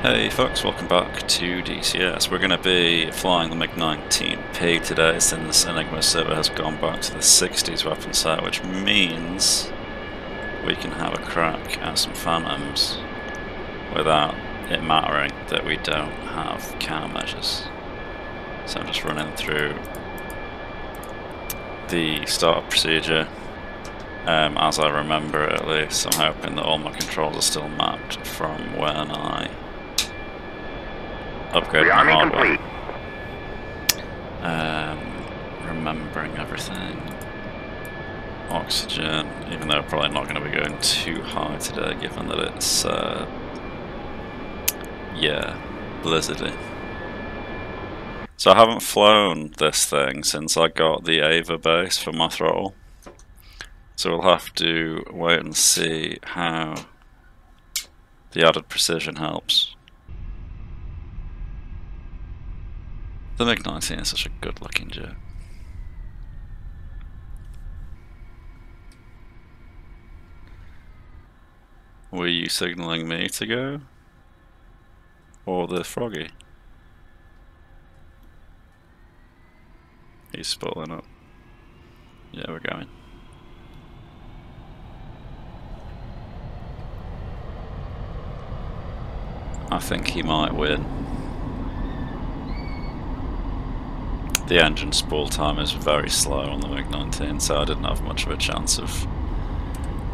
Hey folks, welcome back to DCS. We're going to be flying the MiG-19P today since Enigma server has gone back to the 60s weapon set, which means we can have a crack at some Phantoms without it mattering that we don't have countermeasures. So I'm just running through the startup procedure as I remember it at least. I'm hoping that all my controls are still mapped from when I upgrade my hardware. Remembering everything. Oxygen, even though probably not going to be going too high today, given that it's blizzardy. So I haven't flown this thing since I got the Ava base for my throttle. So we'll have to wait and see how the added precision helps. The MiG-19 is such a good looking jet. Were you signalling me to go? Or the Froggy? He's spooling up. Yeah, we're going. I think he might win. The engine spool time is very slow on the MiG-19, so I didn't have much of a chance of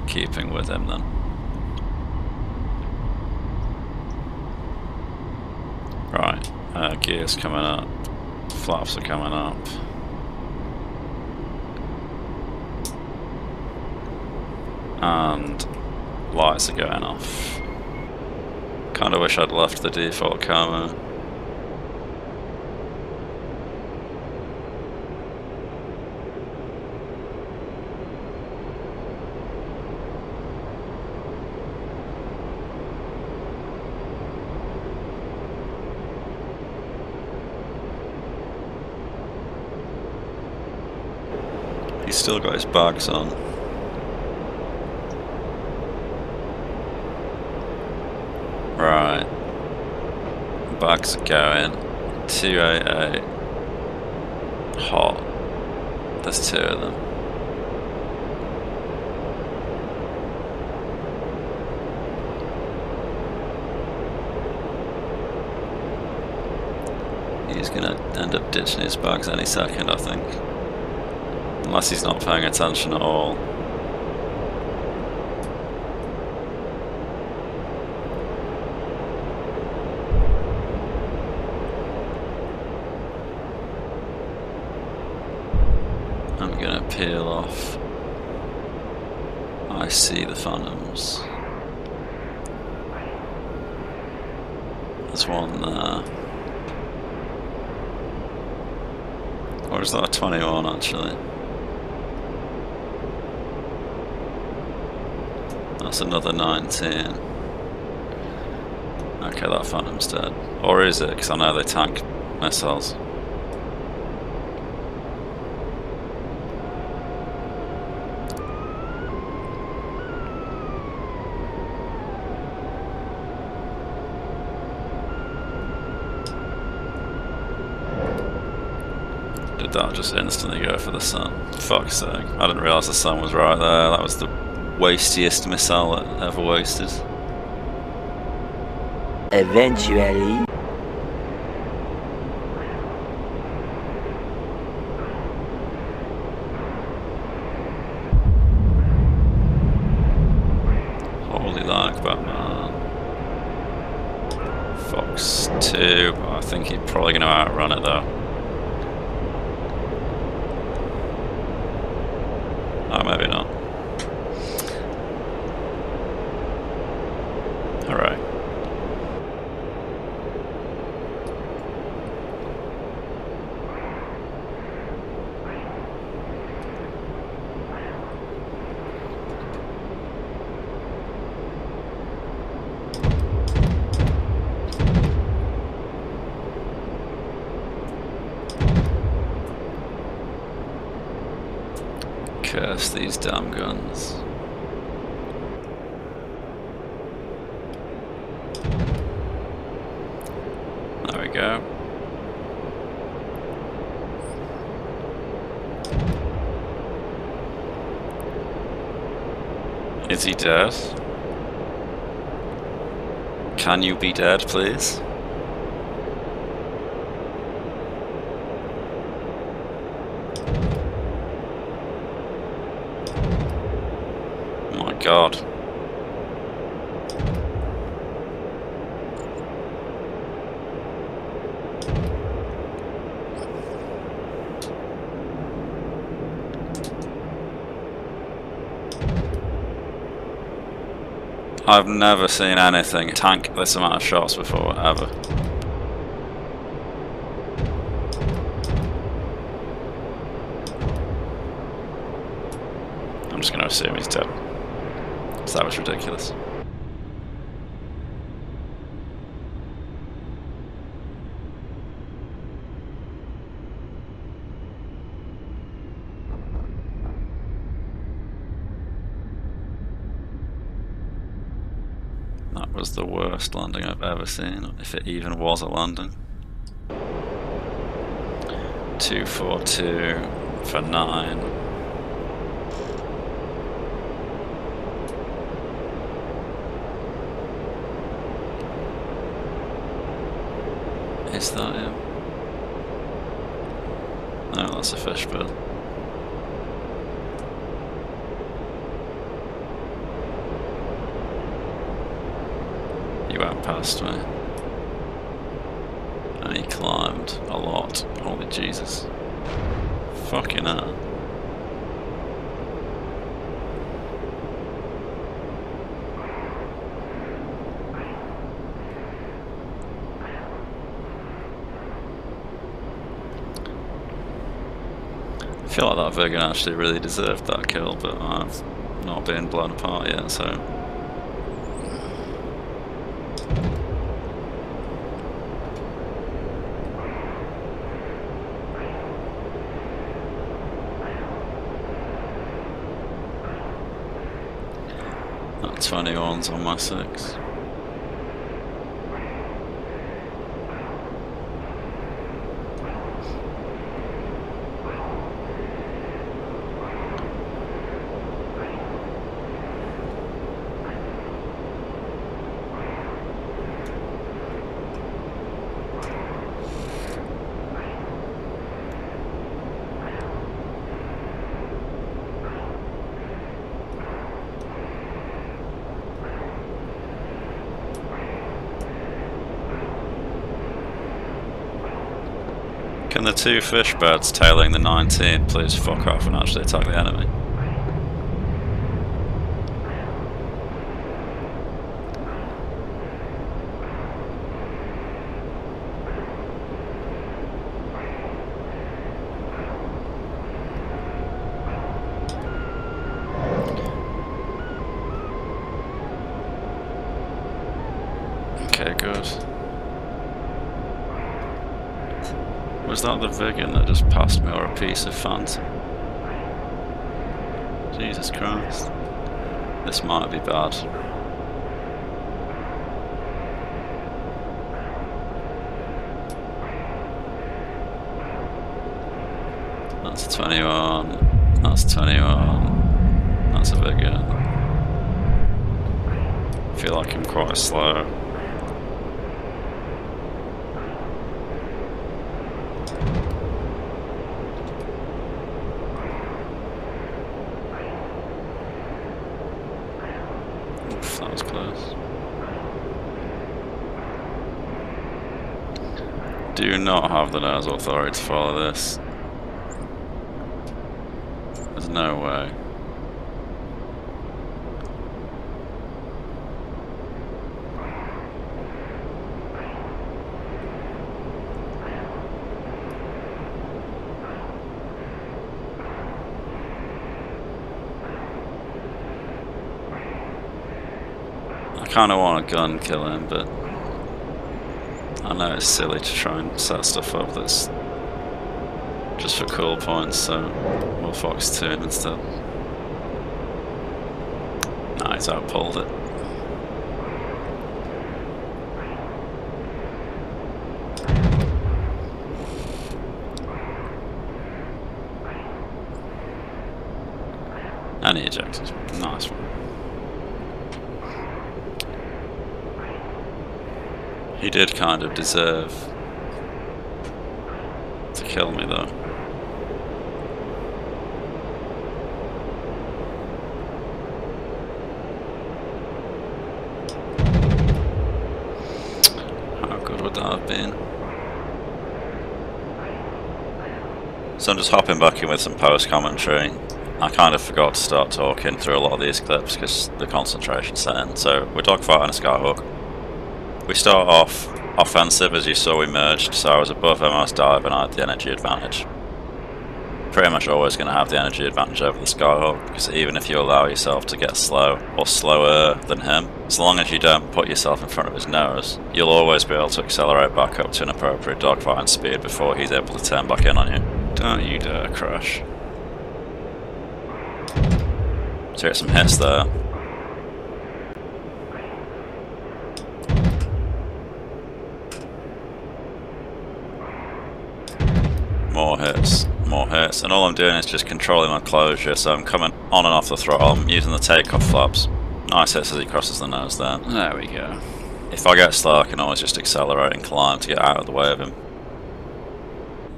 keeping with him then. Right, gears coming up, flaps are coming up. And lights are going off. Kinda wish I'd left the default camo. He's still got his bags on. Right. Bags are going. 288. Hot. There's two of them. He's gonna end up ditching his bags any second, I think. Unless he's not paying attention at all. I'm gonna peel off. I see the Phantoms. There's one there. Or is that a 21 actually? That's another 19. Okay, that Phantom's dead. Or is it? Because I know they tank missiles. Did that just instantly go for the sun? Fuck's sake. I didn't realise the sun was right there. That was the wastiest missile that ever wasted. Eventually. Holy lag, Batman. Fox 2, but I think he's probably going to outrun it though. Oh, maybe not. Alright. Curse these damn guns. There we go. Is he dead? Can you be dead, please? Oh my god. I've never seen anything tank this amount of shots before, ever. I'm just going to assume he's dead. So that was ridiculous. That was the worst landing I've ever seen, if it even was a landing. 242 for 9. Is that him? No, that's a fish bill. He went past me. And he climbed a lot. Holy Jesus. Fucking hell. I feel like that Viggen actually really deserved that kill, but I've not been blown apart yet, so... That 21's on my 6. Can the two fish birds tailing the 19 please fuck off and actually attack the enemy? Okay, good. Was that the Viggen that just passed me, or a piece of Phantom? Jesus Christ. This might be bad. That's 21. That's 21. That's a Viggen. I feel like I'm quite slow. That was close. Do not have the nose authority to follow this. There's no way. I kind of want to gun kill him, but I know it's silly to try and set stuff up that's just for cool points, so we'll Fox 2 instead. Nah, he's outpulled it. ejected. Nice one. He did kind of deserve to kill me though. How good would that have been? So I'm just hopping back in with some post-commentary. I kind of forgot to start talking through a lot of these clips because the concentration set in. So we're dogfighting a Skyhawk. We start off offensive, as you saw we merged, so I was above him, I was diving, I had the energy advantage. Pretty much always going to have the energy advantage over the Skyhawk, because even if you allow yourself to get slow, or slower than him, as long as you don't put yourself in front of his nose, you'll always be able to accelerate back up to an appropriate dogfighting speed before he's able to turn back in on you. Don't you dare crash. So get some hits there. More hits, and all I'm doing is just controlling my closure, so I'm coming on and off the throttle, I'm using the takeoff flaps. Nice hits as he crosses the nose there. There we go. If I get slow, I can always just accelerate and climb to get out of the way of him.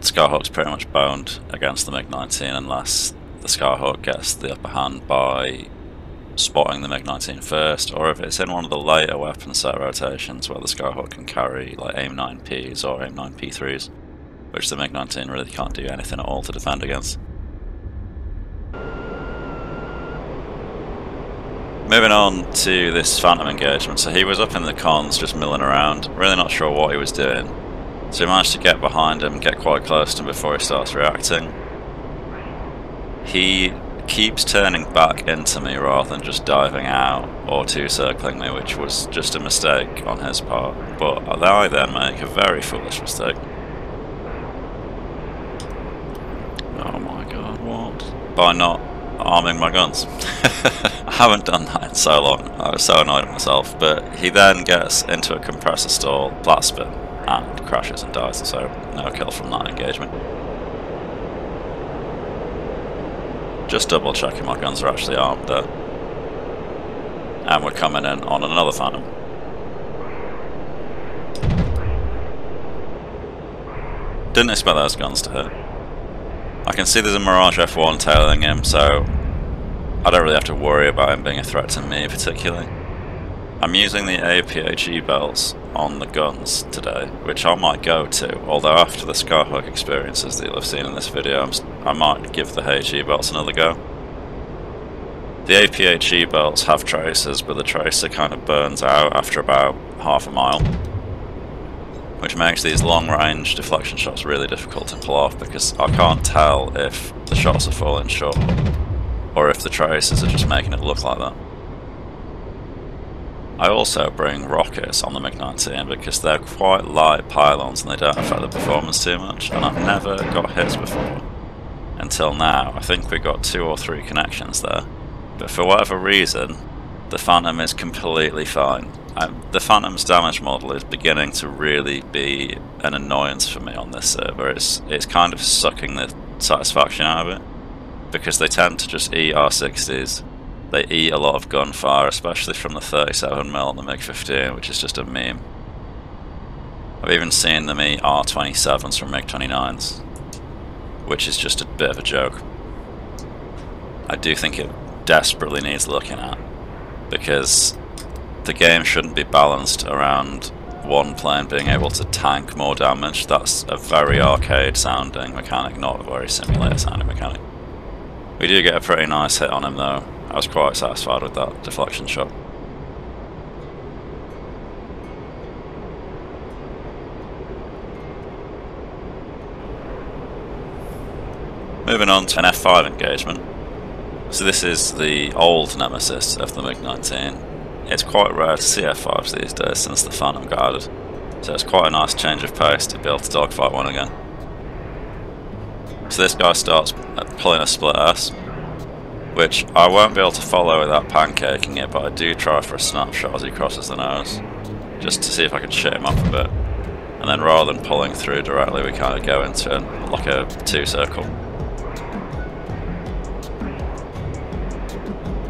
Skyhawk's pretty much boned against the MiG-19 unless the Skyhawk gets the upper hand by spotting the MiG-19 first, or if it's in one of the later weapon set rotations where the Skyhawk can carry like AIM-9Ps or AIM-9P3s. Which the MiG-19 really can't do anything at all to defend against. Moving on to this Phantom engagement, so he was up in the cons just milling around, really not sure what he was doing. So we managed to get behind him, get quite close to him before he starts reacting. He keeps turning back into me rather than just diving out or two-circling me, which was just a mistake on his part, but I then make a very foolish mistake. Oh my god, what? By not arming my guns. I haven't done that in so long, I was so annoyed at myself, but he then gets into a compressor stall, flat spin, and crashes and dies, so no kill from that engagement. Just double checking my guns are actually armed there. And we're coming in on another Phantom. Didn't expect those guns to hit. I can see there's a Mirage F1 tailing him, so I don't really have to worry about him being a threat to me particularly. I'm using the APHE belts on the guns today, which I might go to, although after the Skyhawk experiences that you'll have seen in this video, I might give the HE belts another go. The APHE belts have tracers, but the tracer kind of burns out after about half a mile, which makes these long-range deflection shots really difficult to pull off because I can't tell if the shots are falling short or if the tracers are just making it look like that. I also bring rockets on the MiG-19 because they're quite light pylons and they don't affect the performance too much, and I've never got hits before. Until now, I think we got 2 or 3 connections there, but for whatever reason, the Phantom is completely fine. The Phantom's damage model is beginning to really be an annoyance for me on this server. It's kind of sucking the satisfaction out of it, because they tend to just eat R60s. They eat a lot of gunfire, especially from the 37mm on the MiG-15, which is just a meme. I've even seen them eat R27s from MiG-29s, which is just a bit of a joke. I do think it desperately needs looking at, because the game shouldn't be balanced around one plane being able to tank more damage. That's a very arcade sounding mechanic, not a very simulator sounding mechanic. We do get a pretty nice hit on him though. I was quite satisfied with that deflection shot. Moving on to an F5 engagement. So this is the old nemesis of the MiG-19. It's quite rare to see F5s these days since the Phantom got added, so it's quite a nice change of pace to be able to dogfight one again. So this guy starts pulling a split S, which I won't be able to follow without pancaking it, but I do try for a snapshot as he crosses the nose, just to see if I can shit him up a bit. And then rather than pulling through directly, we kind of go into like a 2-circle.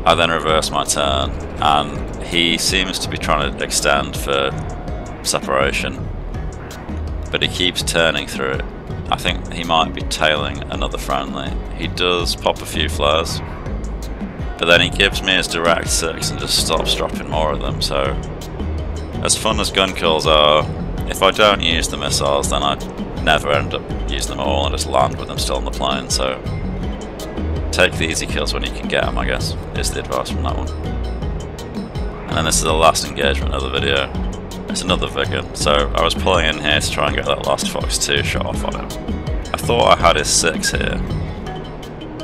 I then reverse my turn, and he seems to be trying to extend for separation, but he keeps turning through it. I think he might be tailing another friendly. He does pop a few flares, but then he gives me his direct 6 and just stops dropping more of them. So as fun as gun kills are, if I don't use the missiles, then I never end up using them all and just land with them still on the plane. So take the easy kills when you can get them, I guess, is the advice from that one. And then this is the last engagement of the video. It's another Viggen. So I was pulling in here to try and get that last Fox 2 shot off on him. I thought I had his 6 here,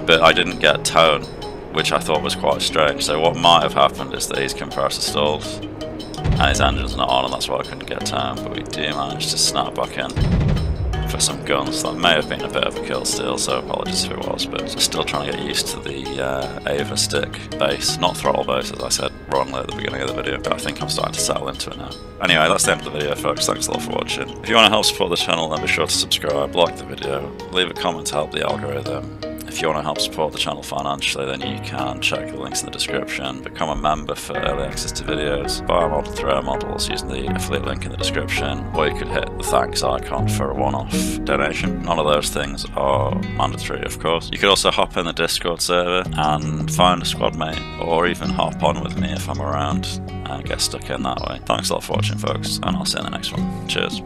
but I didn't get tone, which I thought was quite strange. So what might have happened is that his compressor stalled and his engine's not on, and that's why I couldn't get tone, but we do manage to snap back in for some guns. That may have been a bit of a kill steal, so apologies if it was, but just still trying to get used to the Ava stick base, not throttle base as I said wrongly at the beginning of the video, but I think I'm starting to settle into it now. Anyway, that's the end of the video folks, thanks a lot for watching. If you want to help support the channel, then be sure to subscribe, like the video, leave a comment to help the algorithm. If you want to help support the channel financially, then you can check the links in the description, become a member for early access to videos, buy a model through our models using the affiliate link in the description, or you could hit the thanks icon for a one-off donation. None of those things are mandatory, of course. You could also hop in the Discord server and find a squad mate, or even hop on with me if I'm around and get stuck in that way. Thanks a lot for watching folks, and I'll see you in the next one. Cheers.